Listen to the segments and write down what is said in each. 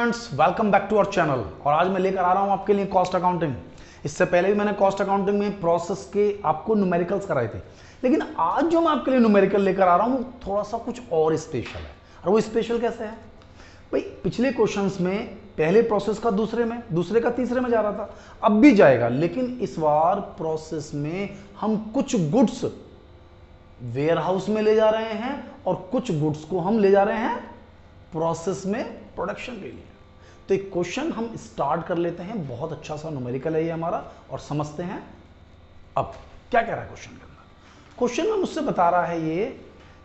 Students, welcome back to our channel. और आज मैं लेकर आ रहा हूं आपके लिए कॉस्ट अकाउंटिंग। इससे पहले भी मैंने कॉस्ट अकाउंटिंग में प्रोसेस के आपको न्यूमेरिकल्स कराए थे, लेकिन आज जो मैं आपके लिए न्यूमेरिकल लेकर आ रहा हूं वो थोड़ा सा कुछ और स्पेशल है। और वो स्पेशल कैसे है भाई? पिछले क्वेश्चंस में पहले प्रोसेस का दूसरे में, दूसरे का तीसरे में जा रहा था, अब भी जाएगा, लेकिन इस बार प्रोसेस में हम कुछ गुड्स वेयर हाउस में ले जा रहे हैं और कुछ गुड्स को हम ले जा रहे हैं प्रोसेस में प्रोडक्शन के लिए। तो एक क्वेश्चन हम स्टार्ट कर लेते हैं, बहुत अच्छा सा न्यूमेरिकल है ये हमारा, और समझते हैं अब क्या कह रहा है क्वेश्चन के अंदर। क्वेश्चन में मुझसे बता रहा है ये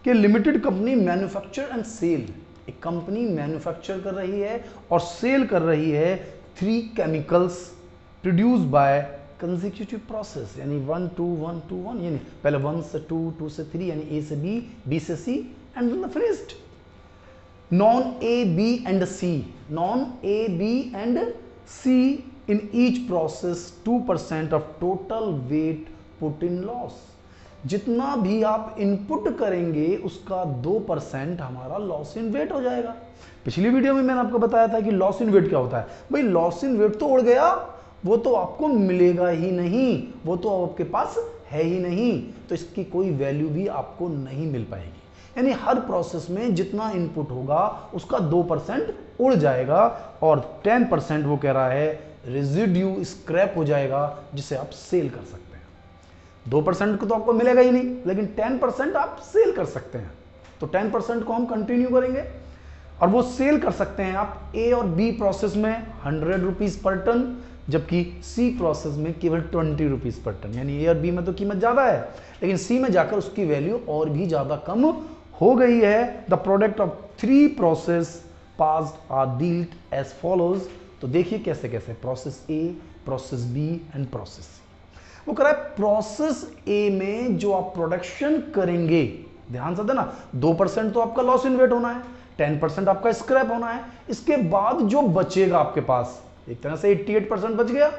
कि limited company manufacture and sale, एक कंपनी मैन्युफैक्चर कर रही है और सेल कर रही है 3 chemicals produce by consecutive process, यानी 1 2 1 2 1, यानी पहले 1 से 2, 2 से 3, यानी ए से बी, बी से C, and then the finished. Non A, B and C, non A, B and C in each process 2% of total weight put in loss। जितना भी आप इनपुट करेंगे उसका 2% हमारा लॉस इन वेट हो जाएगा। पिछली वीडियो में मैंने आपको बताया था कि लॉस इन वेट क्या होता है। भाई लॉस इन वेट तो उड़ गया, वो तो आपको मिलेगा ही नहीं, वो तो आपके पास है ही नहीं, तो इसकी कोई वैल्यू भी आपको नहीं मिल पाएगी। यानी हर प्रोसेस में जितना इनपुट होगा उसका 2% उड़ जाएगा और 10% वो कह रहा है रेजिड्यू, स्क्रैप हो जाएगा, जिसे आप सेल कर सकते हैं। 2% को तो आपको मिलेगा ही नहीं, लेकिन 10% आप सेल कर सकते हैं। तो 10% को हम कंटिन्यू करेंगे और वो सेल कर सकते हैं आप ए और बी प्रोसेस में 100 रुपीज पर टन, जबकि सी प्रोसेस में केवल 20 रुपीज पर टन। यानी ए और बी में तो कीमत ज्यादा है, लेकिन सी में जाकर उसकी वैल्यू और भी ज्यादा कम हो गई है। The product of 3 process passed are dealt as follows. तो देखिए कैसे कैसे, process A, process B and process C. वो कह रहा है प्रोसेस ए में जो आप प्रोडक्शन करेंगे, ध्यान से देना, 2% तो आपका लॉस इन वेट होना है, 10% आपका स्क्रैप होना है। इसके बाद जो बचेगा आपके पास, एक तरह से 88% बच गया,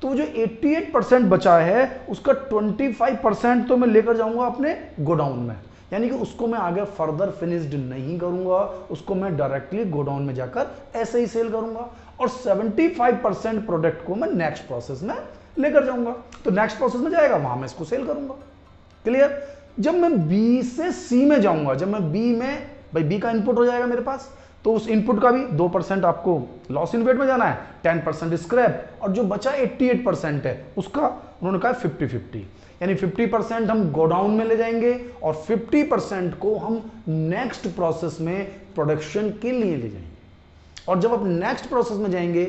तो जो 88% बचा है उसका 25% तो मैं लेकर जाऊंगा अपने गोडाउन में, यानी कि उसको मैं आगे फर्दर फिनिश्ड नहीं करूंगा, उसको मैं डायरेक्टली गोडाउन में जाकर ऐसे ही सेल करूंगा, और 75% प्रोडक्ट को मैं नेक्स्ट प्रोसेस में लेकर जाऊंगा। तो नेक्स्ट प्रोसेस में जाएगा, वहां मैं इसको सेल करूंगा। क्लियर? जब मैं बी से सी में जाऊंगा, जब मैं बी में, भाई बी का इनपुट हो जाएगा मेरे पास, तो उस इनपुट का भी 2% आपको लॉस इन वेट में जाना है, 10% स्क्रैप, और जो बचा 88% है उसका उन्होंने कहा 50-50, यानी 50% हम गोडाउन में ले जाएंगे और 50% को हम नेक्स्ट प्रोसेस में प्रोडक्शन के लिए ले जाएंगे। और जब आप नेक्स्ट प्रोसेस में जाएंगे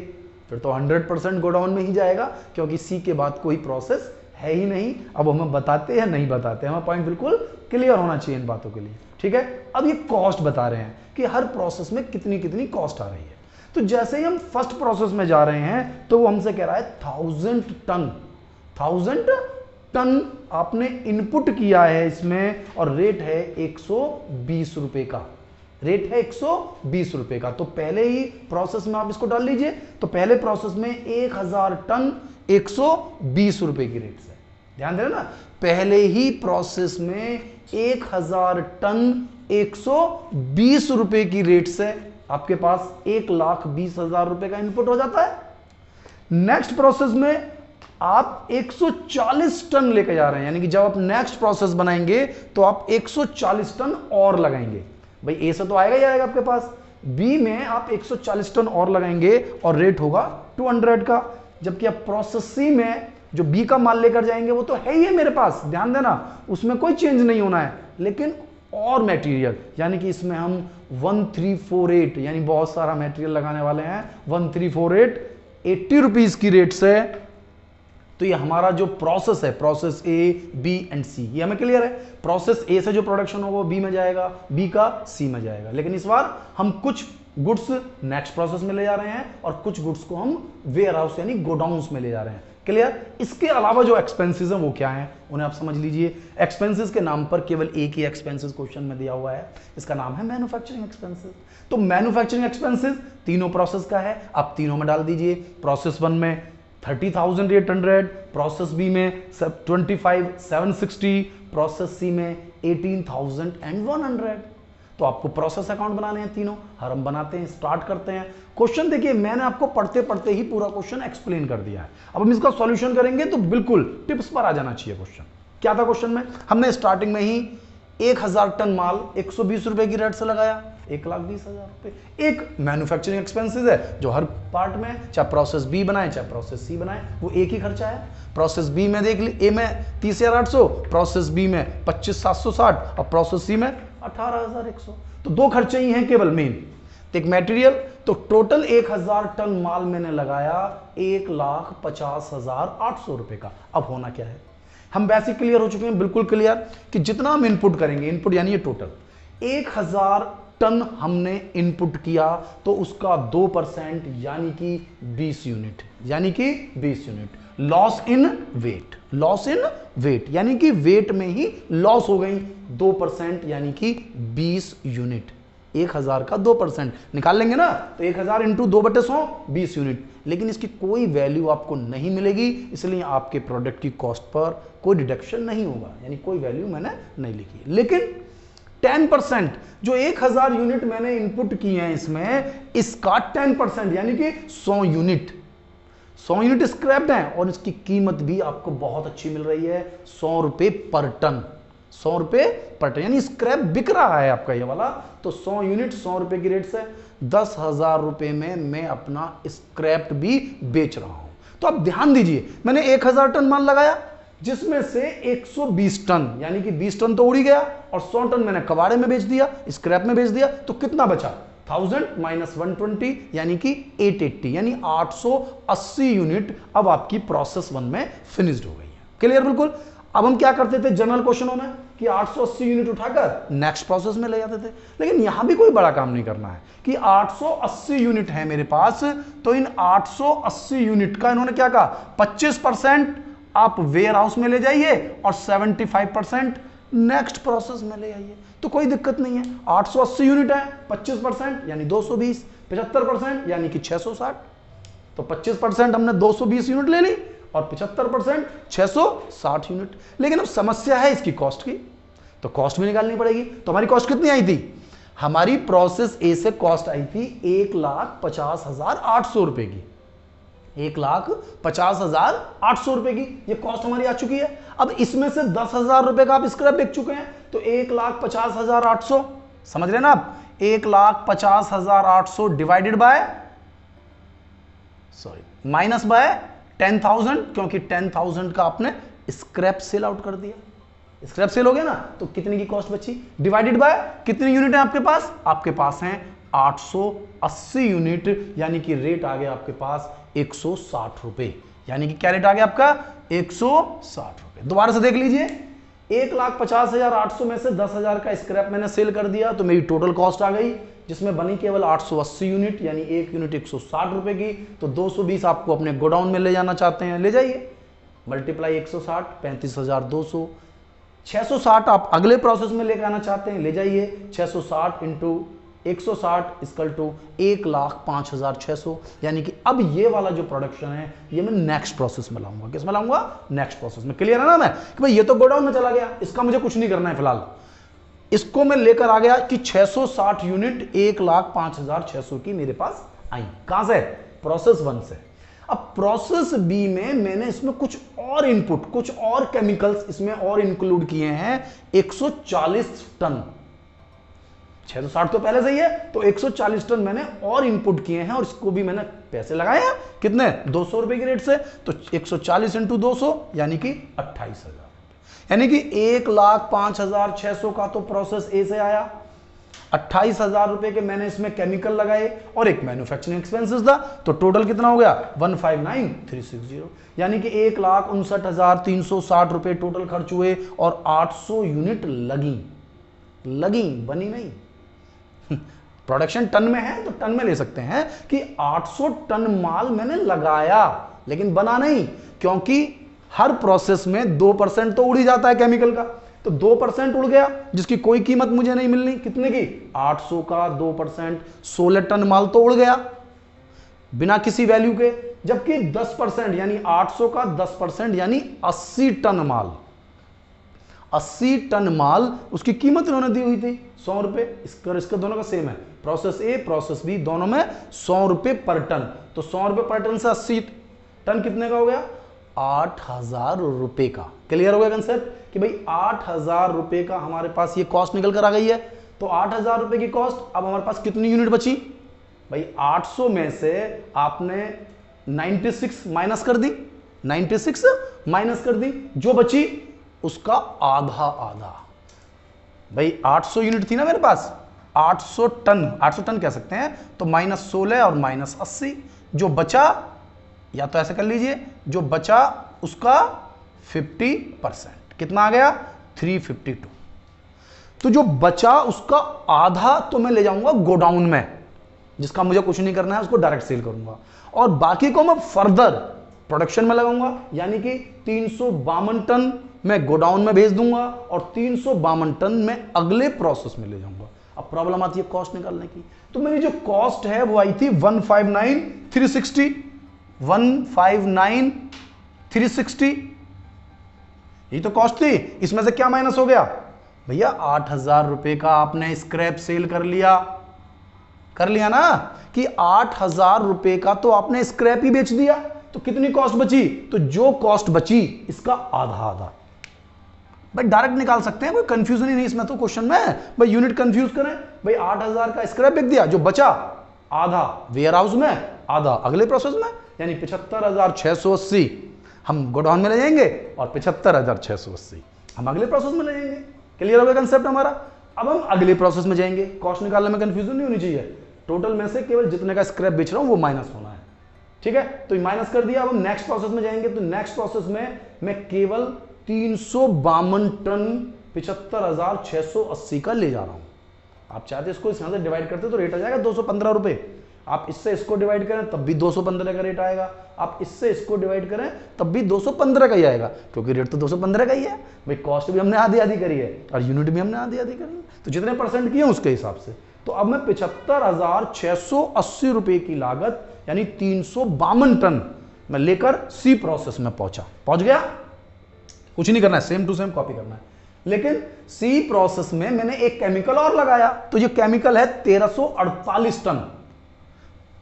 फिर तो 100% गोडाउन में ही जाएगा, क्योंकि सी के बाद कोई प्रोसेस है ही नहीं। अब हमें बताते हैं नहीं बताते, हमें पॉइंट बिल्कुल क्लियर होना चाहिए इन बातों के लिए, ठीक है। अब ये कॉस्ट बता रहे हैं कि हर प्रोसेस में कितनी कितनी कॉस्ट आ रही है। तो जैसे ही हम फर्स्ट प्रोसेस में जा रहे हैं तो वो हमसे कह रहा है 1000 टन आपने इनपुट किया है इसमें, और रेट है 120 रुपए का, रेट है 120 रुपए का। तो पहले ही प्रोसेस में आप इसको डाल लीजिए, तो पहले प्रोसेस में 1000 टन 120 रुपए की रेट से, ध्यान देना ना, पहले ही प्रोसेस में 1000 टन 120 रुपए की रेट से आपके पास 1,20,000 रुपए का इनपुट हो जाता है। नेक्स्ट प्रोसेस में आप 140 टन लेके जा रहे हैं, यानी कि जब आप नेक्स्ट प्रोसेस बनाएंगे तो आप 140 टन और लगाएंगे। भाई ए से तो आएगा ही आएगा आपके पास, बी में आप 140 टन और लगाएंगे और रेट होगा 200 का। जबकि आप प्रोसेस सी में जो बी का माल लेकर जाएंगे वो तो है ही है मेरे पास, ध्यान देना, उसमें कोई चेंज नहीं होना है, लेकिन और मटेरियल, यानी कि इसमें हम 1348, यानी बहुत सारा मटेरियल लगाने वाले हैं, 1348 80 रुपीज की रेट से। तो ये हमारा जो प्रोसेस है, प्रोसेस ए, बी एंड सी, ये हमें क्लियर है। प्रोसेस ए से जो प्रोडक्शन होगा वो बी में जाएगा, बी का सी में जाएगा, लेकिन इस बार हम कुछ गुड्स नेक्स्ट प्रोसेस में ले जा रहे हैं और कुछ गुड्स को हम वेयर हाउस यानी गोडाउन्स में ले जा रहे हैं। क्लियर? इसके अलावा जो एक्सपेंसेस हैं वो क्या हैं, उन्हें आप समझ लीजिए। एक्सपेंसेस के नाम पर केवल एक ही एक्सपेंसेस क्वेश्चन में दिया हुआ है, इसका नाम है मैन्युफैक्चरिंग एक्सपेंसेस। तो मैन्युफैक्चरिंग एक्सपेंसेस तीनों प्रोसेस का है, आप तीनों में डाल दीजिए। प्रोसेस 1 में 30,800, प्रोसेस बी में 25,760, प्रोसेस सी में 18,100। तो आपको प्रोसेस अकाउंट बनाने हैं तीनों, हर हम बनाते हैं, स्टार्ट करते हैं। क्वेश्चन देखिए, मैंने आपको पढ़ते पढ़ते ही पूरा क्वेश्चन एक्सप्लेन कर दिया है। अब हम इसका सॉल्यूशन करेंगे तो बिल्कुल टिप्स पर आ जाना चाहिए क्वेश्चन। क्या था क्वेश्चन में? हमने स्टार्टिंग में ही 1000 टन माल 120 रुपए की रेट से लगाया, 1,20,000 रुपए। एक मैन्युफैक्चरिंग एक्सपेंसेस है जो हर पार्ट में, चाहे प्रोसेस बी बनाए चाहे प्रोसेस सी बनाए, वो एक ही खर्चा है। प्रोसेस बी में देख ली, ए में 30,800, प्रोसेस बी में 25,760 और प्रोसेस सी में 18,100। तो दो खर्चे ही हैं केवल मेन। एक मटेरियल, तो टोटल 1000 टन माल मैंने लगाया 1,50,800 रुपए का। अब होना क्या है, हम वैसे क्लियर हो चुके हैं, बिल्कुल क्लियर, कि जितना हम इनपुट करेंगे, इनपुट यानी ये टोटल 1000 टन हमने इनपुट किया तो उसका 2% यानी कि 20 यूनिट, यानी कि 20 unit loss in weight, loss in weight यानी कि वेट में ही लॉस हो गई 2% यानी कि 20 यूनिट। 1000 का 2% निकाल लेंगे ना, तो 1000 इंटू 2/100 20 यूनिट। लेकिन इसकी कोई वैल्यू आपको नहीं मिलेगी, इसलिए आपके प्रोडक्ट की कॉस्ट पर कोई डिडक्शन नहीं होगा, यानी कोई वैल्यू मैंने नहीं लिखी। लेकिन 10% जो 1000 यूनिट मैंने इनपुट किए हैं इसमें, इसका 10% यानी कि 100 यूनिट, 100 यूनिट स्क्रैप्ड हैं और इसकी कीमत भी आपको बहुत अच्छी मिल रही है, 100 रुपए पर टन, 100 रुपए पर टन, यानी स्क्रैप बिक रहा है आपका ये वाला। तो 100 यूनिट 100 रुपए की रेट से 10,000 रुपए में मैं अपना स्क्रैप भी बेच रहा हूं। तो अब ध्यान दीजिए, मैंने 1000 टन माल लगाया जिसमें से 120 टन यानी कि 20 टन तो उड़ ही गया और 100 टन मैंने कबाड़े में बेच दिया, स्क्रैप में बेच दिया। तो कितना बचा? 1000 माइनस 120 यानी कि 880, यानी 880 यूनिट अब आपकी प्रोसेस 1 में फिनिश्ड हो गई है। क्लियर बिल्कुल। अब हम क्या करते थे जनरल क्वेश्चनों में कि 880 यूनिट उठाकर नेक्स्ट प्रोसेस में ले जाते थे। लेकिन यहां भी कोई बड़ा काम नहीं करना है कि 880 यूनिट है मेरे पास, तो इन 880 यूनिट का इन्होंने क्या कहा, 25% आप वेयर हाउस में ले जाइए और 75% नेक्स्ट प्रोसेस में ले आइए। तो कोई दिक्कत नहीं है, 880 यूनिट है, 25% यानी 220, 75% यानी कि 660। तो 25% हमने 220 यूनिट ले ली और 75% 660 यूनिट। लेकिन अब समस्या है इसकी कॉस्ट की, तो कॉस्ट भी निकालनी पड़ेगी। तो हमारी कॉस्ट कितनी आई थी? हमारी प्रोसेस ए से कॉस्ट आई थी 1,50,800 रुपए की, 1,50,800 रुपए की ये कॉस्ट हमारी आ चुकी है। अब इसमें से 10,000 रुपए का आप स्क्रैप बेच चुके हैं, तो 1,50,800 समझ रहे ना आप, 1,50,800 डिवाइडेड बाय माइनस बाय 10,000, क्योंकि 10,000 का आपने स्क्रैप सेल आउट कर दिया, स्क्रैप सेल हो गया ना, तो कितने की कॉस्ट बची, डिवाइडेड बाय कितनी यूनिट है आपके पास? आपके पास हैं 880 यूनिट, यानी कि रेट आ गया आपके पास 160 रुपए, यानी कि क्या रेट आ गया आपका? 160 रुपए। दोबारा से देख लीजिए, 1,50,800 में से 10,000 का स्क्रैप मैंने सेल कर दिया, तो मेरी टोटल कॉस्ट आ गई जिसमें बनी केवल 880 यूनिट, यानी एक यूनिट 160 रुपए की। तो 220 आपको अपने गोडाउन में ले जाना चाहते हैं, ले जाइए, मल्टीप्लाई 160, 35,200, 660 आप अगले प्रोसेस में लेकर आना चाहते हैं, ले जाइए, 660 इंटू 160 इक्वल टू 1,05,600, यानी कि अब ये वाला जो प्रोडक्शन है ये मैं नेक्स्ट प्रोसेस में लाऊंगा। किस में लाऊंगा? नेक्स्ट प्रोसेस में। क्लियर है ना मैं कि भाई ये तो गोडाउन में चला गया, इसका मुझे कुछ नहीं करना है फिलहाल, इसको मैं लेकर आ गया कि 660 यूनिट 1,05,600 की मेरे पास आई। कहां से? प्रोसेस 1 से। अब प्रोसेस बी में मैंने इसमें कुछ और इनपुट, कुछ और केमिकल्स इसमें और इंक्लूड किए हैं, 140 टन। 660 तो पहले से ही है, तो 140 टन मैंने और इनपुट किए हैं और इसको भी मैंने पैसे लगाए हैं, कितने? 200 रुपए की रेट से। तो 140 इंटू 200 यानी कि 28,000, यानी कि 1,05,600 का तो प्रोसेस ए से आया, 28,000 रुपए के मैंने इसमें केमिकल लगाए और एक मैन्युफैक्चरिंग एक्सपेंसेस था, तो टोटल कितना हो गया? 159,360, यानी कि 1,59,360 रुपए टोटल खर्च हुए और 800 यूनिट लगी, बनी नहीं। प्रोडक्शन टन में है तो टन में ले सकते हैं कि 800 टन माल मैंने लगाया, लेकिन बना नहीं, क्योंकि हर प्रोसेस में 2% तो उड़ ही जाता है केमिकल का। तो 2% उड़ गया जिसकी कोई कीमत मुझे नहीं मिलनी, कितने की? 800 का 2%, 16 टन माल तो उड़ गया बिना किसी वैल्यू के। जबकि 10% यानी 800 का 10% यानी 80 टन माल, 80 टन माल, उसकी कीमत इन्होंने दी हुई थी 100 रुपए। इसका दोनों का सेम है, प्रोसेस ए प्रोसेस बी दोनों में 100 रुपए पर टन। तो 100 रुपए पर टन से 80 टन कितने का हो गया? 8,000 रुपए का। क्लियर हो गया कंसेप्ट कि भाई 8,000 रुपए का हमारे पास ये कॉस्ट निकल कर आ गई है। तो 8,000 रुपए की कॉस्ट, अब हमारे पास कितनी यूनिट बची भाई? 800 में से आपने 96 माइनस कर दी, 96 माइनस कर दी, जो बची उसका आधा आधा। भाई 800 यूनिट थी ना मेरे पास, 800 टन कह सकते हैं, तो -16 और -80, जो बचा, या तो ऐसे कर लीजिए, जो बचा उसका 50%, कितना आ गया? 352। तो जो बचा उसका आधा तो मैं ले जाऊंगा गोडाउन में, जिसका मुझे कुछ नहीं करना है, उसको डायरेक्ट सेल करूंगा, और बाकी को मैं फर्दर प्रोडक्शन में लगाऊंगा, यानी कि 352 टन मैं गोडाउन में भेज दूंगा और 352 टन मैं अगले प्रोसेस में ले जाऊंगा। अब प्रॉब्लम आती है कॉस्ट निकालने की। तो मेरी जो कॉस्ट है वो आई थी 159,360, 159,360, ये तो कॉस्ट थी। इसमें से क्या माइनस हो गया भैया? 8,000 रुपए का आपने स्क्रैप सेल कर लिया ना, कि 8,000 रुपए का तो आपने स्क्रैप ही बेच दिया। तो कितनी कॉस्ट बची? तो जो कॉस्ट बची इसका आधा आधा। भाई डायरेक्ट निकाल सकते हैं, कोई कंफ्यूजन ही नहीं इसमें तो क्वेश्चन में। भाई यूनिट कंफ्यूज करें, भाई 8,000 का स्क्रैप बेच दिया, जो बचा आधा वेयर हाउस में, आधा अगले प्रोसेस में, यानी 75,680 हम गोडाउन में ले जाएंगे और 75,680 हम अगले प्रोसेस में ले जाएंगे। क्लियर हो गया कंसेप्ट हमारा? अब हम अगले प्रोसेस में जाएंगे। कॉस्ट निकालने में कंफ्यूजन नहीं होनी चाहिए, टोटल में से केवल जितने का स्क्रैप बेच रहा हूं वो माइनस होना है, ठीक है? तो माइनस कर दिया। अब हम नेक्स्ट प्रोसेस में जाएंगे, तो नेक्स्ट प्रोसेस में मैं केवल 352 टन 75,680 का ले जा रहा हूं। आप चाहते इसको इस यहां से डिवाइड करते तो रेट आ जाएगा 215 रुपए। आप इससे इसको डिवाइड करें तब भी 215 का रेट आएगा, आप इससे इसको डिवाइड करें तब भी 215 का ही आएगा, क्योंकि रेट तो 215 का ही है। भाई कॉस्ट भी हमने आधी आधी करी है और यूनिट भी हमने आधी आधी करी है, तो जितने परसेंट किए उसके हिसाब से। तो अब मैं 75,680 रुपए की लागत, यानी 352 टन मैं लेकर सी प्रोसेस में पहुंच गया। कुछ नहीं करना है, सेम टू सेम कॉपी करना है। लेकिन सी प्रोसेस में मैंने एक केमिकल और लगाया, तो ये केमिकल है 1348 टन।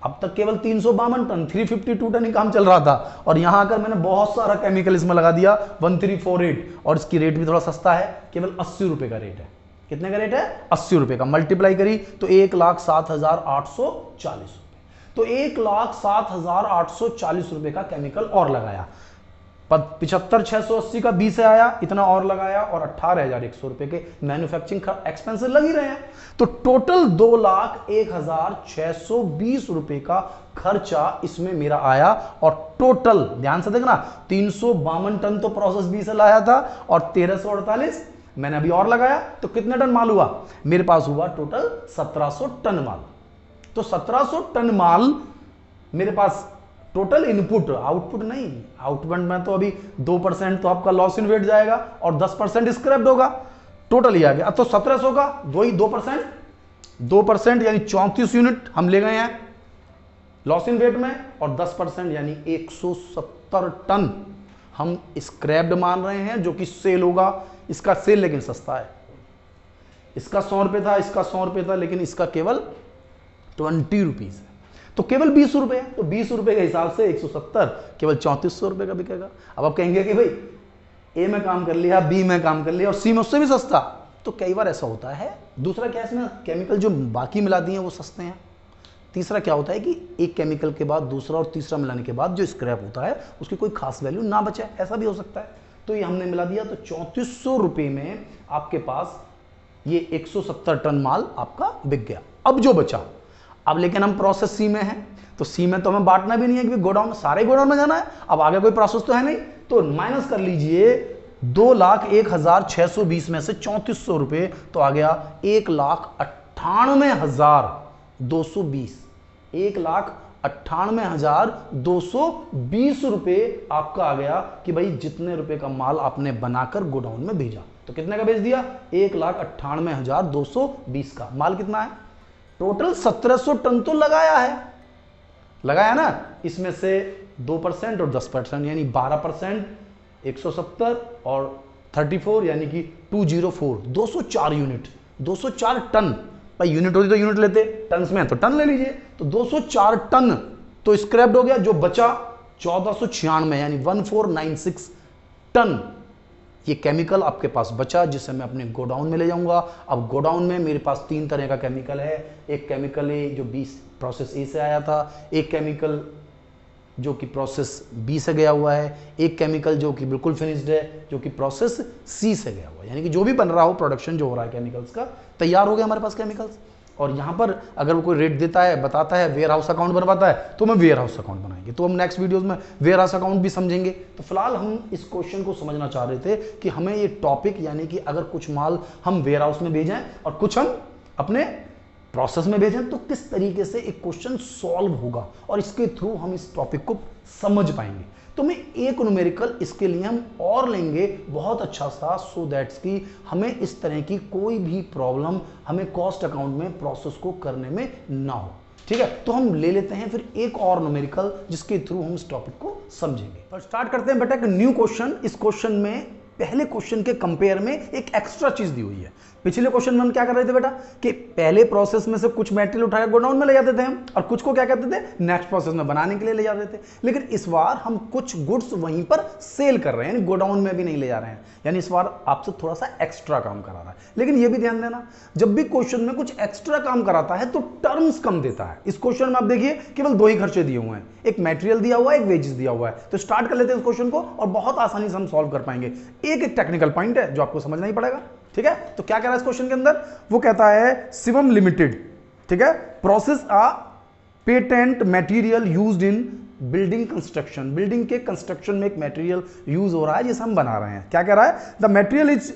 अब तक केवल 352 टन, 352 टन ही काम चल रहा था, और यहां आकर मैंने बहुत सारा केमिकल इसमें लगा दिया 1348, और इसकी रेट भी थोड़ा सस्ता है, केवल 80 रुपए का रेट है। कितने का रेट है? 80 रुपए का। मल्टीप्लाई करी तो 1,07,840 रुपए। तो 1,07,840 रुपए का केमिकल और लगाया। 75,680 का 20 से आया, इतना और लगाया, और 18,100 रुपए के मैन्युफैक्चरिंग एक्सपेंसेस लग ही रहे हैं। तो टोटल 2,01,620 रुपए का खर्चा इसमें मेरा आया। और टोटल ध्यान से देखना, 352 टन तो प्रोसेस बी से लाया था, और 1348 मैंने अभी और लगाया, तो कितने टन माल हुआ मेरे पास? हुआ टोटल 1700 टन माल। तो 1700 टन माल मेरे पास टोटल इनपुट, आउटपुट नहीं, आउटपुट में तो अभी 2% तो आपका लॉस इन वेट जाएगा और 10% स्क्रैप्ड होगा, टोटल ही आ गया। तो 1700 का 2% यानी 34 यूनिट हम ले गए हैं लॉस इन वेट में, और 10% यानी 170 टन हम स्क्रैप्ड मान रहे हैं, जो कि सेल होगा। इसका सेल लेकिन सस्ता है, इसका 100 रुपए था, इसका 100 रुपए था, लेकिन इसका केवल 20 रुपीज है, तो केवल 20 रुपए। तो 20 रुपए के हिसाब से 170 केवल 3400 रुपए का बिकेगा। अब आप कहेंगे कि भाई ए में काम कर लिया, बी में काम कर लिया और सी में उससे भी सस्ता, तो कई बार ऐसा होता है। दूसरा क्या है, इसमें केमिकल जो बाकी मिला दिए हैं वो सस्ते हैं। तीसरा क्या होता है कि एक केमिकल के बाद दूसरा और तीसरा मिलाने के बाद जो स्क्रैप होता है उसकी कोई खास वैल्यू ना बचे, ऐसा भी हो सकता है। तो ये हमने मिला दिया, तो 3400 रुपए में आपके पास ये 170 टन माल आपका बिक गया। अब जो बचा, अब लेकिन हम प्रोसेस सी में हैं, तो सी में तो हमें बांटना भी नहीं है कि गोडाउन, सारे गोडाउन में जाना है। अब आगे कोई प्रोसेस तो है नहीं, तो माइनस कर लीजिए 2,01,620 में से 3400 रुपए, तो आ गया 1,98,220, 1,98,220 रुपए आपका आ गया कि भाई जितने रुपए का माल आपने बनाकर गोडाउन में भेजा। तो कितने का भेज दिया? 1,98,220 का। माल कितना है? टोटल 1700 टन तो लगाया ना, इसमें से 2% और 10% यानी 12%, 170 और 34 यानी कि 204, 204 यूनिट, 204 टन। भाई यूनिट होती तो यूनिट लेते, टन में है तो टन ले लीजिए। तो 204 टन तो स्क्रैप्ड हो गया, जो बचा 1496 यानी 1496 टन ये केमिकल आपके पास बचा, जिसे मैं अपने गोडाउन में ले जाऊंगा। अब गोडाउन में मेरे पास 3 तरह का केमिकल है। एक केमिकल है जो प्रोसेस ए से आया था, एक केमिकल जो कि प्रोसेस बी से गया हुआ है, एक केमिकल जो कि बिल्कुल फिनिश्ड है जो कि प्रोसेस सी से गया हुआ है। यानी कि जो भी बन रहा हो, प्रोडक्शन जो हो रहा है केमिकल्स का, तैयार हो गया हमारे पास केमिकल्स। और यहाँ पर अगर वो कोई रेट देता है, बताता है, वेयर हाउस अकाउंट बनवाता है, तो हम वेयर हाउस अकाउंट बनाएंगे। तो हम नेक्स्ट वीडियोस में वेयर हाउस अकाउंट भी समझेंगे। तो फिलहाल हम इस क्वेश्चन को समझना चाह रहे थे कि हमें ये टॉपिक, यानी कि अगर कुछ माल हम वेयर हाउस में भेजें और कुछ हम अपने प्रोसेस में भेजें, तो किस तरीके से एक क्वेश्चन सॉल्व होगा और इसके थ्रू हम इस टॉपिक को समझ पाएंगे। तो मैं एक न्यूमेरिकल इसके लिए हम और लेंगे बहुत अच्छा सा, सो दैट्स कि हमें इस तरह की कोई भी प्रॉब्लम हमें कॉस्ट अकाउंट में प्रोसेस को करने में ना हो। ठीक है, तो हम ले लेते हैं फिर एक और न्यूमेरिकल जिसके थ्रू हम इस टॉपिक को समझेंगे। तो स्टार्ट करते हैं बेटा एक न्यू क्वेश्चन। इस क्वेश्चन में पहले क्वेश्चन के कंपेयर में एक एक्स्ट्रा चीज दी हुई है। पिछले क्वेश्चन में हम क्या कर रहे थे बेटा कि पहले प्रोसेस में से कुछ मटेरियल उठाकर गोडाउन में ले जाते थे हम, और कुछ को क्या कहते थे, नेक्स्ट प्रोसेस में बनाने के लिए ले जाते थे। लेकिन इस बार हम कुछ गुड्स वहीं पर सेल कर रहे हैं, यानी गोडाउन में भी नहीं ले जा रहे हैं। यानी इस बार आपसे थोड़ा सा एक्स्ट्रा काम करा रहा है। लेकिन यह भी ध्यान देना, जब भी क्वेश्चन में कुछ एक्स्ट्रा काम कराता है तो टर्म्स कम देता है। इस क्वेश्चन में आप देखिए केवल 2 ही खर्चे दिए हुए हैं, एक मटेरियल दिया हुआ है, एक वेजेस दिया हुआ है। तो स्टार्ट कर लेते हैं इस क्वेश्चन को और बहुत आसानी से हम सॉल्व कर पाएंगे। एक टेक्निकल पॉइंट है जो आपको समझना ही पड़ेगा। ठीक है, तो क्या कह रहा है इस क्वेश्चन के अंदर, वो कहता है शिवम लिमिटेड, ठीक है, process a patent material used in building construction. Building के कंस्ट्रक्शन में एक मटेरियल यूज हो रहा है जिसे हम बना रहे हैं। क्या कह रहा है, the material is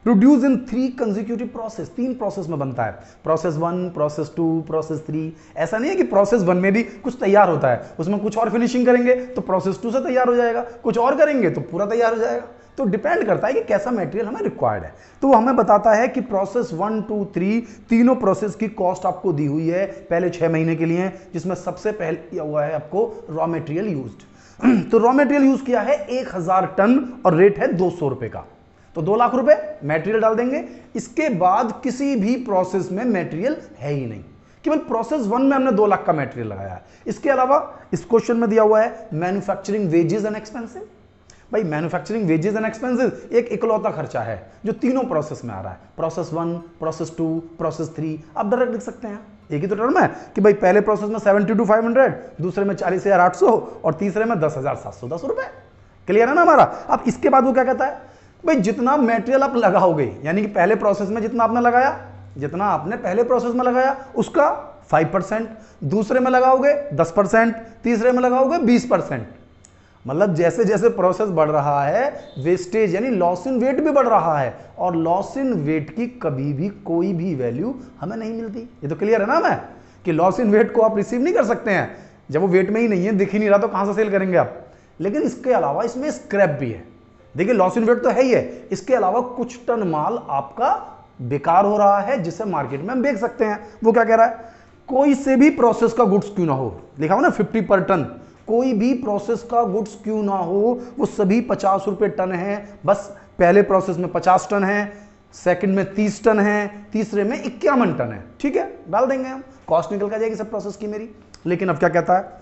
produce in 3 consecutive process, 3 process में बनता है, प्रोसेस 1, प्रोसेस 2, प्रोसेस 3। ऐसा नहीं है कि प्रोसेस 1 में भी कुछ तैयार होता है, उसमें कुछ और फिनिशिंग करेंगे तो प्रोसेस 2 से तैयार हो जाएगा, कुछ और करेंगे तो पूरा तैयार हो जाएगा। तो डिपेंड करता है कि कैसा मटेरियल हमें रिक्वायर्ड है। तो वो हमें बताता है कि प्रोसेस 1, 2, 3 तीनों प्रोसेस की कॉस्ट आपको दी हुई है पहले 6 महीने के लिए, जिसमें सबसे पहले दिया हुआ है आपको रॉ मटेरियल यूज्ड। तो रॉ मटेरियल यूज किया है 1000 टन और रेट है 200 रुपए का। तो 2 लाख रुपए मटेरियल डाल देंगे। इसके बाद किसी भी प्रोसेस में मटेरियल है ही नहीं, केवल प्रोसेस 1 में हमने 2 लाख का मटेरियल लगाया है। इसके अलावा इस क्वेश्चन में दिया हुआ है मैन्युफैक्चरिंग वेजेस एंड एक्सपेंसिव। भाई मैन्युफैक्चरिंग वेजेस एंड एक्सपेंसेस एक इकलौता खर्चा है जो तीनों प्रोसेस में आ रहा है, प्रोसेस 1, प्रोसेस 2, प्रोसेस 3। आप डायरेक्ट लिख सकते हैं, एक ही तो टर्म है कि भाई पहले प्रोसेस में 72,500, दूसरे में 40,800 और तीसरे में 10,710 रुपए। क्लियर है ना हमारा। अब इसके बाद वो क्या कहता है, भाई जितना मटेरियल आप लगाओगे, यानी कि पहले प्रोसेस में जितना आपने लगाया, जितना आपने पहले प्रोसेस में लगाया उसका 5%, दूसरे में लगाओगे 10%, तीसरे में लगाओगे 20%। मतलब जैसे जैसे प्रोसेस बढ़ रहा है वेस्टेज यानी लॉस इन वेट भी बढ़ रहा है, और लॉस इन वेट की कभी भी कोई भी वैल्यू हमें नहीं मिलती। ये तो क्लियर है ना हमें कि लॉस इन वेट को आप रिसीव नहीं कर सकते हैं, जब वो वेट में ही नहीं है, दिख ही नहीं रहा तो कहां से सेल करेंगे आप। लेकिन इसके अलावा इसमें स्क्रैप भी है। देखिए लॉस इन वेट तो है ही है, इसके अलावा कुछ टन माल आपका बेकार हो रहा है जिसे मार्केट में हम बेच सकते हैं। वो क्या कह रहा है, कोई से भी प्रोसेस का गुड्स क्यों ना हो, लिखा हो ना 50 पर टन, कोई भी प्रोसेस का गुड्स क्यों ना हो, वो सभी 50 रुपए टन है। बस पहले प्रोसेस में 50 टन है, सेकंड में 30 टन है, तीसरे में 51 टन है। ठीक है, डाल देंगे हम, कॉस्ट निकल कर जाएगी सब प्रोसेस की मेरी। लेकिन अब क्या कहता है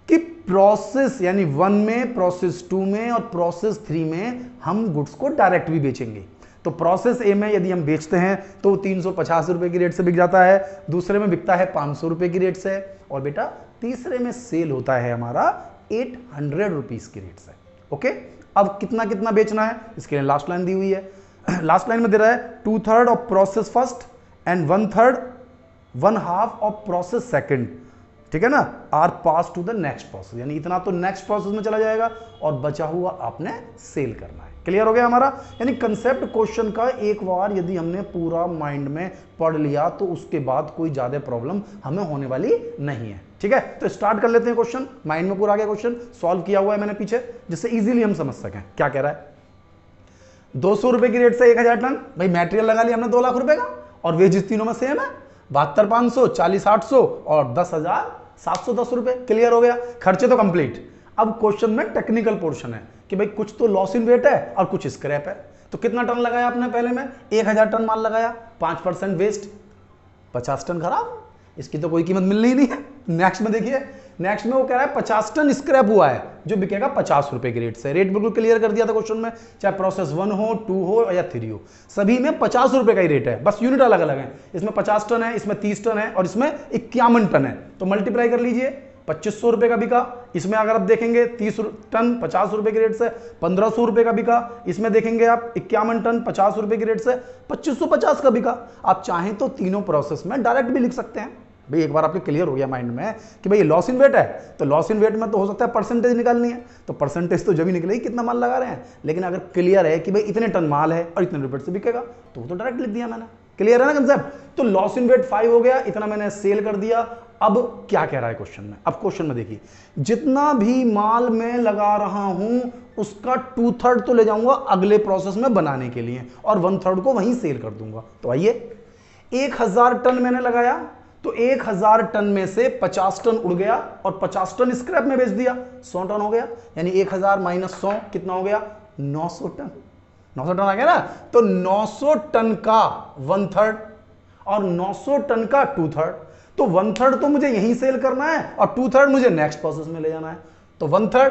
कि प्रोसेस यानी 1 में, प्रोसेस 2 में और प्रोसेस 3 में हम गुड्स को डायरेक्ट भी बेचेंगे। तो प्रोसेस ए में यदि हम बेचते हैं तो 350 रुपए की रेट से बिक जाता है, दूसरे में बिकता है 500 रुपए की रेट से, और बेटा तीसरे में सेल होता है हमारा 800 रुपीज की रेट से। ओके, अब कितना कितना बेचना है इसके लिए लास्ट लाइन दी हुई है। लास्ट लाइन में दे रहा है 2/3 of process first and 1/3 of process second, ठीक है ना, are pass to the next process, यानी इतना तो नेक्स्ट प्रोसेस में चला जाएगा और बचा हुआ आपने सेल करना है। क्लियर हो गया हमारा। यानी कंसेप्ट क्वेश्चन का एक बार यदि हमने पूरा माइंड में पढ़ लिया तो उसके बाद कोई ज्यादा प्रॉब्लम हमें होने वाली नहीं है। ठीक है, तो स्टार्ट कर लेते हैं क्वेश्चन। माइंड में पूरा आ गया, क्वेश्चन सॉल्व किया हुआ है मैंने पीछे, जिससे इजीली हम समझ सकें। क्या कह रहा है, 200 रुपए की रेट से 1000 टन, भाई मटेरियल लगा लिया हमने 2 लाख रुपए का, और वेजेस तीनों में सेम है, 72,500, 40,800 और 10,710 रुपए। क्लियर हो गया, खर्चे तो कंप्लीट। अब क्वेश्चन में टेक्निकल पोर्शन है कि भाई कुछ तो लॉस इन वेट है और कुछ स्क्रैप है। तो कितना टन लगाया आपने पहले में? 1000 टन माल लगाया, 5% वेस्ट, 50 टन खराब, इसकी तो कोई कीमत मिलनी ही नहीं है। नेक्स्ट में देखिए, नेक्स्ट में वो कह रहा है 50 टन स्क्रैप हुआ है जो बिकेगा 50 रुपए के रेट से। रेट बिल्कुल क्लियर कर दिया था क्वेश्चन में, चाहे प्रोसेस 1 हो, 2 हो या 3 हो, सभी में 50 रुपए का ही रेट है, बस यूनिट अलग अलग है। इसमें 50 टन है, इसमें 30 टन है और इसमें 51 टन है, तो मल्टीप्लाई कर लीजिए, 2500 रुपए का बिका। इसमें अगर आप देखेंगे 30 टन 50 रुपए के रेट से 1500 रुपए का बिका। इसमें देखेंगे आप 51 टन 50 रुपए के रेट से 2550 का बिका। आप चाहें तो तीनों प्रोसेस में डायरेक्ट भी लिख सकते हैं। भाई एक बार आपके क्लियर हो गया माइंड में कि भाई लॉस इन वेट है, तो लॉस इन वेट में तो हो सकता है परसेंटेज निकालनी है, तो परसेंटेज तो जब ही निकलेगी कितना माल लगा रहे हैं। लेकिन अगर क्लियर है कि भाई इतने टन माल है और इतने रुपए से बिकेगा, तो डायरेक्ट लिख दिया मैंने। क्लियर है ना कंसेप्ट? तो लॉस इन वेट 5 हो गया, इतना मैंने सेल कर दिया। अब क्या कह रहा है क्वेश्चन में? अब क्वेश्चन में देखिए, जितना भी माल मैं लगा रहा हूं उसका 2/3 तो ले जाऊंगा अगले प्रोसेस में बनाने के लिए और 1/3 को वहीं सेल कर दूंगा। तो आइए, 1000 टन मैंने लगाया, तो 1000 टन में से 50 टन उड़ गया और 50 टन स्क्रैप में बेच दिया, 100 टन हो गया। यानी 1000 माइनस 100 कितना हो गया? 900 टन। 900 टन आ गया ना? तो 900 टन का 1/3 और 900 टन का 2/3, तो 1/3 तो मुझे यहीं सेल करना है और 2/3 मुझे नेक्स्ट प्रोसेस में ले जाना है। तो 1/3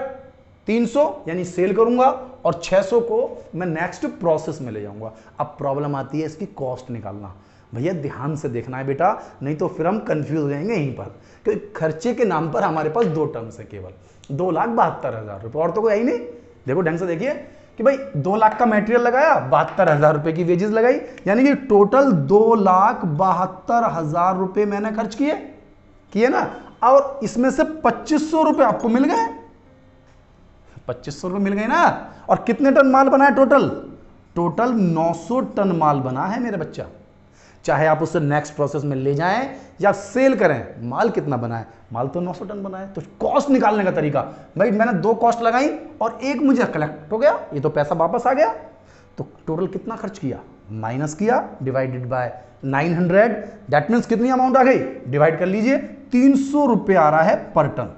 300 यानी सेल करूंगा और 600 को मैं नेक्स्ट प्रोसेस में ले जाऊंगा। अब प्रॉब्लम आती है इसकी कॉस्ट निकालना। भैया ध्यान से देखना है बेटा, नहीं तो फिर हम कंफ्यूज हो जाएंगे यहीं पर, क्योंकि खर्चे के नाम पर हमारे पास 2 टर्म्स है केवल, 2,72,000 रुपए, और तो कोई है ही नहीं। देखो ढंग से देखिए कि भाई 2 लाख का मटेरियल लगाया, 72,000 रुपए की वेजेस लगाई, यानी कि टोटल 2,72,000 रुपए मैंने खर्च किए ना। और इसमें से 2500 रुपए आपको मिल गए, 2500 रुपए मिल गए ना। और कितने टन माल बना है टोटल 900 टन माल बना है मेरे बच्चा। चाहे आप उसे नेक्स्ट प्रोसेस में ले जाएं या सेल करें, माल कितना बना है? माल तो 900 टन बना है। तो कॉस्ट निकालने का तरीका, भाई मैंने 2 कॉस्ट लगाई और एक मुझे कलेक्ट हो गया, ये तो पैसा वापस आ गया। तो टोटल कितना खर्च किया? माइनस किया, डिवाइडेड बाय 900, दैट मीन्स कितनी अमाउंट आ गई? डिवाइड कर लीजिए, 300 रुपए आ रहा है पर टन,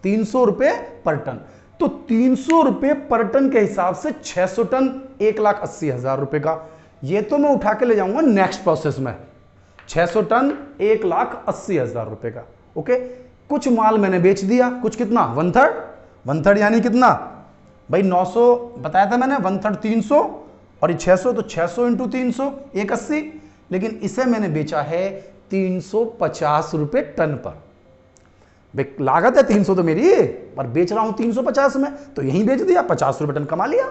300 रुपए पर टन। तो 300 रुपए पर टन के हिसाब से 600 टन 1,80,000 रुपए का, ये तो मैं उठा के ले जाऊंगा नेक्स्ट प्रोसेस में। 600 टन 1,80,000 रुपए का। ओके, कुछ माल मैंने बेच दिया, कुछ कितना? 1/3 यानी कितना भाई? 900 बताया था मैंने, 1/3 300 और ये 600, तो 600 इंटू 300 180। लेकिन इसे मैंने बेचा है 350 रुपए टन पर। लागत है 300 तो मेरी, पर बेच रहा हूं 350 में, तो यहीं बेच दिया, 50 रुपए टन कमा लिया।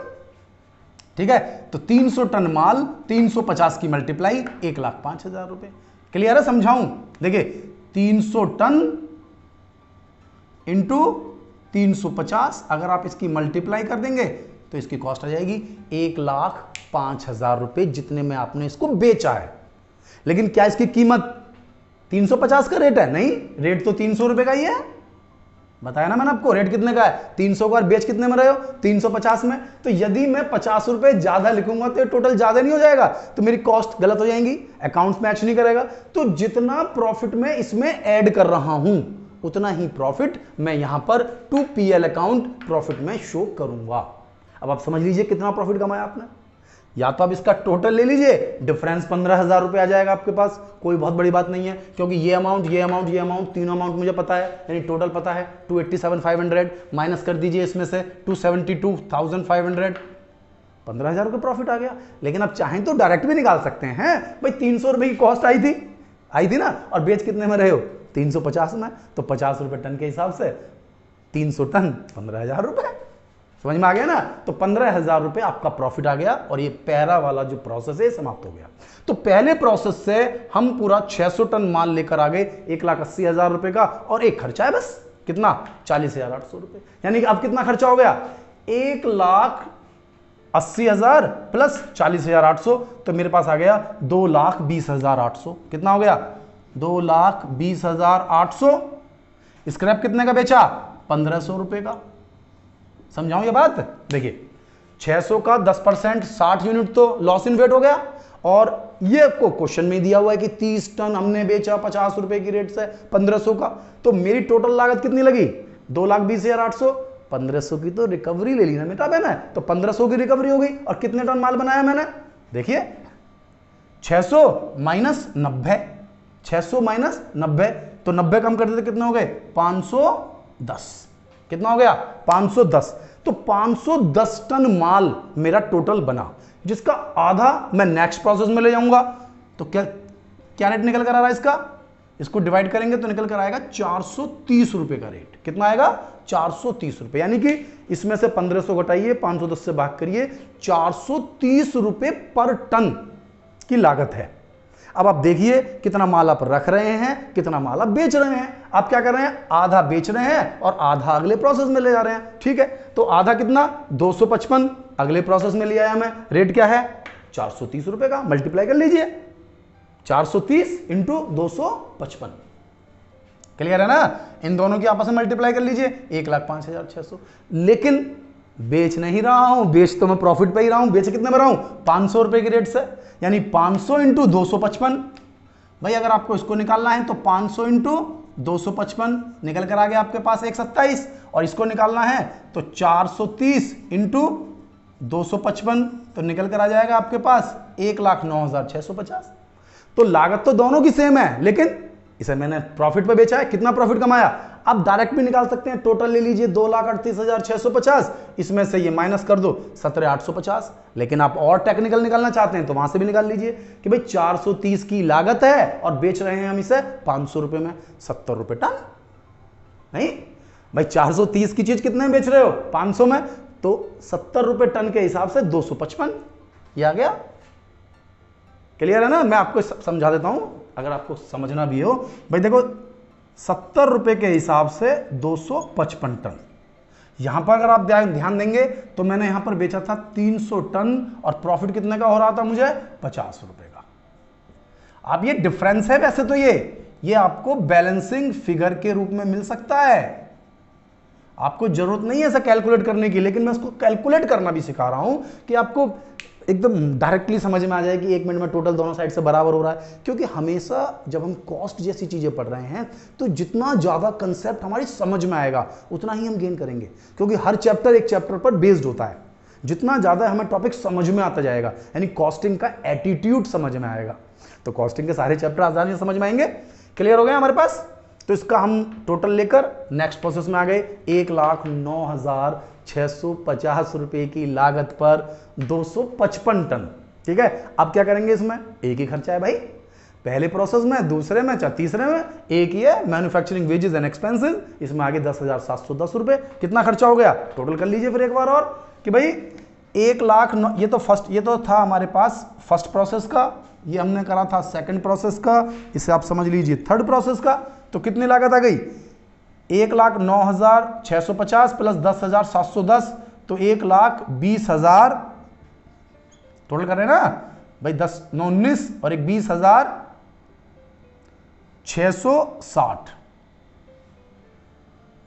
ठीक है, तो 300 टन माल 350 की मल्टीप्लाई 1,05,000 रुपए। क्लियर है? समझाऊं? देखिए 300 टन इंटू 350, अगर आप इसकी मल्टीप्लाई कर देंगे तो इसकी कॉस्ट आ जाएगी 1,05,000 रुपए, जितने में आपने इसको बेचा है। लेकिन क्या इसकी कीमत 350 का रेट है? नहीं, रेट तो 300 रुपए का ही है। बताया ना मैंने आपको, रेट कितने का है? 300 का, और बेच कितने में रहे हो? 350 में। तो यदि मैं 50 रुपए ज्यादा लिखूंगा तो टोटल ज्यादा नहीं हो जाएगा? तो मेरी कॉस्ट गलत हो जाएंगी, अकाउंट्स मैच नहीं करेगा। तो जितना प्रॉफिट मैं इसमें ऐड कर रहा हूं उतना ही प्रॉफिट मैं यहां पर 2PL अकाउंट प्रॉफिट में शो करूंगा। अब आप समझ लीजिए कितना प्रॉफिट कमाया आपने। या तो आप इसका टोटल ले लीजिए, डिफरेंस 15,000 रुपए आ जाएगा आपके पास, कोई बहुत बड़ी बात नहीं है, क्योंकि ये अमाउंट तीनों अमाउंट मुझे पता है, यानी टोटल पता है 287,500 माइनस कर दीजिए इसमें से 272,500, 15,000 रुपये प्रॉफिट आ गया। लेकिन आप चाहें तो डायरेक्ट भी निकाल सकते हैं। भाई 300 रुपए की कॉस्ट आई थी ना, और बेच कितने में रहे हो? 350 में, तो 50 रुपए टन के हिसाब से 300 टन 15,000 रुपए। समझ में आ गया ना? तो 15,000 रुपए आपका प्रॉफिट आ गया और ये पैरा वाला जो प्रोसेस है समाप्त हो गया। तो पहले प्रोसेस से हम पूरा 600 टन माल लेकर आ गए 1,80,000 रुपए का, और एक खर्चा है बस कितना? 40,800 रुपए। यानी कि अब कितना खर्चा हो गया? 1,80,000 प्लस 40,800, तो मेरे पास आ गया 2,20,800। कितना हो गया? 2,20,800। स्क्रैप कितने का बेचा? 1,500 रुपए का। समझाऊं ये बात? देखिए 600 का 10% 60 यूनिट तो लॉस इन वेट हो गया, और ये आपको क्वेश्चन में दिया हुआ है कि 30 टन हमने बेचा 50 रुपए की रेट से 1,500 का, तो मेरी टोटल लागत कितनी लगी? 2,20,800 1500 की तो रिकवरी ले ली ना बेटा मैंने, तो 1500 की रिकवरी हो गई। और कितने टन माल बनाया मैंने, देखिए 600 माइनस 90, 600 माइनस 90, तो 90 कम कर देते कितने हो गए, 510। कितना हो गया, 510। तो 510 टन माल मेरा टोटल बना, जिसका आधा मैं नेक्स्ट प्रोसेस में ले जाऊंगा। तो क्या क्या रेट निकल कर आ रहा है इसका, इसको डिवाइड करेंगे तो निकल कर आएगा 430 रुपए का रेट। कितना आएगा, 430 रुपए। यानी कि इसमें से 1500 घटाइए, 510 से भाग करिए, 430 रुपए पर टन की लागत है। अब आप देखिए कितना माल आप रख रहे हैं, कितना माल आप बेच रहे हैं। आप क्या कर रहे हैं, आधा बेच रहे हैं और आधा अगले प्रोसेस में ले जा रहे हैं। ठीक है, तो आधा कितना, 255 अगले प्रोसेस में ले आया मैं। रेट क्या है, 430 रुपए का। मल्टीप्लाई कर लीजिए, 430 इंटू 255। क्लियर है ना, इन दोनों की आपस में मल्टीप्लाई कर लीजिए, 1,05,600। लेकिन बेच नहीं रहा हूं, बेच तो मैं प्रॉफिट पे ही रहा हूं। बेच कितने में रहा हूं, 500 रुपए की रेट से, यानी 500 इंटू 255। भाई अगर आपको इसको निकालना है तो 500 इंटू 255 निकल कर आ गया आपके पास 127, और इसको निकालना है तो 430 इंटू 255 तो निकल कर आ जाएगा आपके पास 1,09,650। तो लागत तो दोनों की सेम है, लेकिन इसे मैंने प्रॉफिट पे बेचा है। कितना प्रॉफिट कमाया, आप डायरेक्ट भी निकाल सकते हैं। टोटल ले लीजिए 2,38,650, इसमें से ये माइनस कर दो 17,850। लेकिन आप और टेक्निकल निकालना चाहते हैं तो वहां से भी निकाल लीजिए कि भाई 430 की लागत है और बेच रहे हैं हम इसे 500 रुपए में, 70 रुपए टन। नहीं भाई, 430 की चीज कितने में बेच रहे हो, 500 में, तो 70 रुपए टन के हिसाब से 255। ये आ गया, क्लियर है ना। मैं आपको समझा देता हूं अगर आपको समझना भी हो। भाई देखो 70 रुपए के हिसाब से 255 टन। यहां पर अगर आप ध्यान देंगे तो मैंने यहां पर बेचा था 300 टन और प्रॉफिट कितने का हो रहा था मुझे, 50 रुपए का। अब ये डिफरेंस है, वैसे तो ये आपको बैलेंसिंग फिगर के रूप में मिल सकता है। आपको जरूरत नहीं है ऐसा कैलकुलेट करने की, लेकिन मैं इसको कैलकुलेट करना भी सिखा रहा हूं कि आपको एकदम डायरेक्टली समझ में आ जाए कि 1 मिनट में टोटल दोनों साइड से बराबर हो रहा है। क्योंकि हमेशा जब हम कॉस्ट जैसी चीजें पढ़ रहे हैं तो जितना ज्यादा कंसेप्ट हमारी समझ में आएगा उतना ही हम गेन करेंगे, क्योंकि हर चैप्टर एक चैप्टर पर बेस्ड होता है। जितना ज्यादा हमें टॉपिक समझ में आता जाएगा, यानी कॉस्टिंग का एटीट्यूड समझ में आएगा, तो कॉस्टिंग के सारे चैप्टर आसानी से समझ में आएंगे। क्लियर हो गया हमारे पास। तो इसका हम टोटल लेकर नेक्स्ट प्रोसेस में आ गए। 1,09,650 रुपए की लागत पर 255 टन। ठीक है, अब क्या करेंगे, इसमें एक ही खर्चा है भाई, पहले प्रोसेस में, दूसरे में, चाहे तीसरे में एक ही है, मैन्युफैक्चरिंग वेजेस एंड एक्सपेंसेस। इसमें आगे 10,710 रुपए। कितना खर्चा हो गया, टोटल कर लीजिए फिर एक बार और कि भाई 1,09,000। ये तो था हमारे पास फर्स्ट प्रोसेस का, ये हमने करा था सेकंड प्रोसेस का, इसे आप समझ लीजिए थर्ड प्रोसेस का। तो कितनी लागत आ गई, 1,09,650 प्लस 10,710, तो 1,20,000 टोटल कर रहे हैं ना भाई, 10 9 19 और एक 20,660।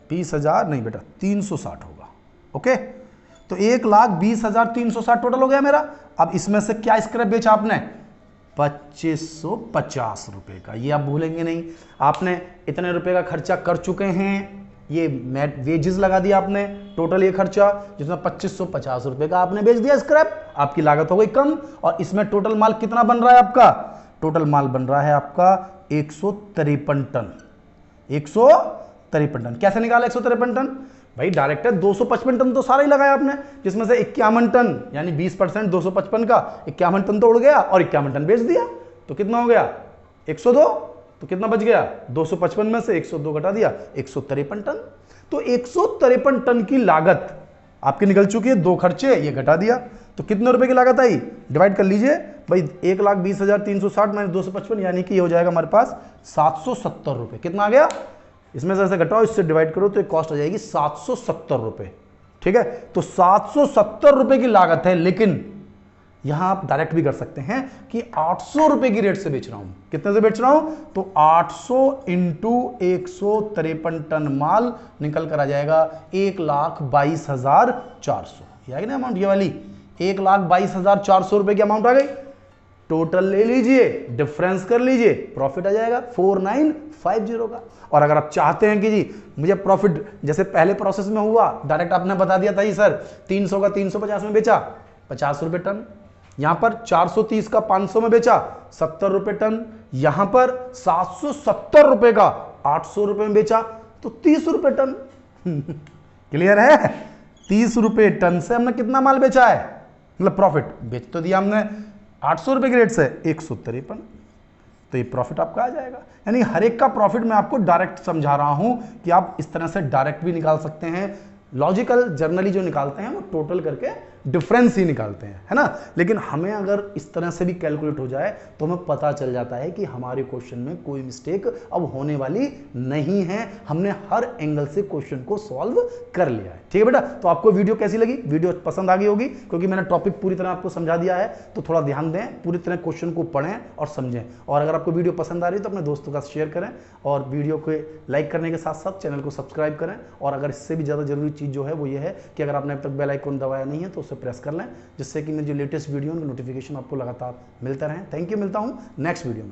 20,000 नहीं बेटा, 360 होगा। ओके, तो 1,20,360 टोटल हो गया मेरा। अब इसमें से क्या स्क्रैप बेचा आपने, 2550 रुपए का। ये आप भूलेंगे नहीं, आपने इतने रुपए का खर्चा कर चुके हैं, ये मेट वेजेस लगा दिया आपने, टोटल ये खर्चा जिसमें 2550 रुपए का आपने बेच दिया स्क्रैप, आपकी लागत हो गई कम। और इसमें टोटल माल कितना बन रहा है आपका, टोटल माल बन रहा है आपका 153 टन। 153 टन कैसे निकाला 153 टन, भाई डायरेक्ट है, 255 टन तो सारा ही लगाया आपने, जिसमें से 51 टन यानी 20% 255 का 51 टन तो उड़ गया और 51 टन बेच दिया। तो कितना हो गया, 102। तो कितना बच गया, 255 में से 102 घटा दिया, 153 टन। तो 153 टन की लागत आपकी निकल चुकी है, दो खर्चे ये घटा दिया। तो कितने रुपए की लागत आई, डिवाइड कर लीजिए भाई, 1,20,360 माइनस 255 यानी कि ये हो जाएगा हमारे पास 770 रुपए। कितना आ गया, इसमें से ऐसे घटाओ, इससे डिवाइड करो तो कॉस्ट आ जाएगी 770 रुपए। ठीक है, तो 770 रुपए की लागत है, लेकिन यहां आप डायरेक्ट भी कर सकते हैं कि 800 रुपए की रेट से बेच रहा हूं। कितने से बेच रहा हूं, तो 800 इंटू 153 टन माल निकल कर आ जाएगा 1,22,400। ये आई ना अमाउंट, ये वाली 1,22,400 रुपए की अमाउंट आ गई। टोटल ले लीजिए, डिफरेंस कर लीजिए, प्रॉफिट आ जाएगा 4950 का। और अगर आप चाहते हैं कि जी मुझे प्रॉफिट जैसे पहले प्रोसेस में हुआ, डायरेक्ट आपने बता दिया था जी सर 300 का 350 में बेचा 50 रुपए टन, यहां पर 430 का 500 में बेचा 70 रुपए टन, यहां पर 770 रुपए का 800 रुपए में बेचा तो 30 रुपए टन। क्लियर है? 30 रुपए टन से हमने कितना माल बेचा है, मतलब प्रॉफिट बेच तो दिया हमने 800 रुपए के रेट से 153, तो ये प्रॉफिट आपका आ जाएगा। यानी हर एक का प्रॉफिट मैं आपको डायरेक्ट समझा रहा हूं कि आप इस तरह से डायरेक्ट भी निकाल सकते हैं। लॉजिकल जर्नली जो निकालते हैं वो टोटल करके डिफरेंस ही निकालते हैं, है ना। लेकिन हमें अगर इस तरह से भी कैलकुलेट हो जाए तो हमें पता चल जाता है कि हमारे क्वेश्चन में कोई मिस्टेक अब होने वाली नहीं है, हमने हर एंगल से क्वेश्चन को सॉल्व कर लिया है। ठीक है बेटा, तो आपको वीडियो कैसी लगी? वीडियो पसंद आ गई होगी क्योंकि मैंने टॉपिक पूरी तरह आपको समझा दिया है, तो थोड़ा ध्यान दें, पूरी तरह क्वेश्चन को पढ़ें और समझें। और अगर आपको वीडियो पसंद आ रही है तो अपने दोस्तों का शेयर करें और वीडियो को लाइक करने के साथ साथ चैनल को सब्सक्राइब करें। और अगर इससे भी ज़्यादा जरूरी चीज़ जो है वो ये है कि अगर आपने अब तक बेल आइकन दबाया नहीं है तो उसे प्रेस कर लें, जिससे कि मेरी जो लेटेस्ट वीडियो उनकी नोटिफिकेशन आपको लगातार मिलता रहे। थैंक यू, मिलता हूँ नेक्स्ट वीडियो में।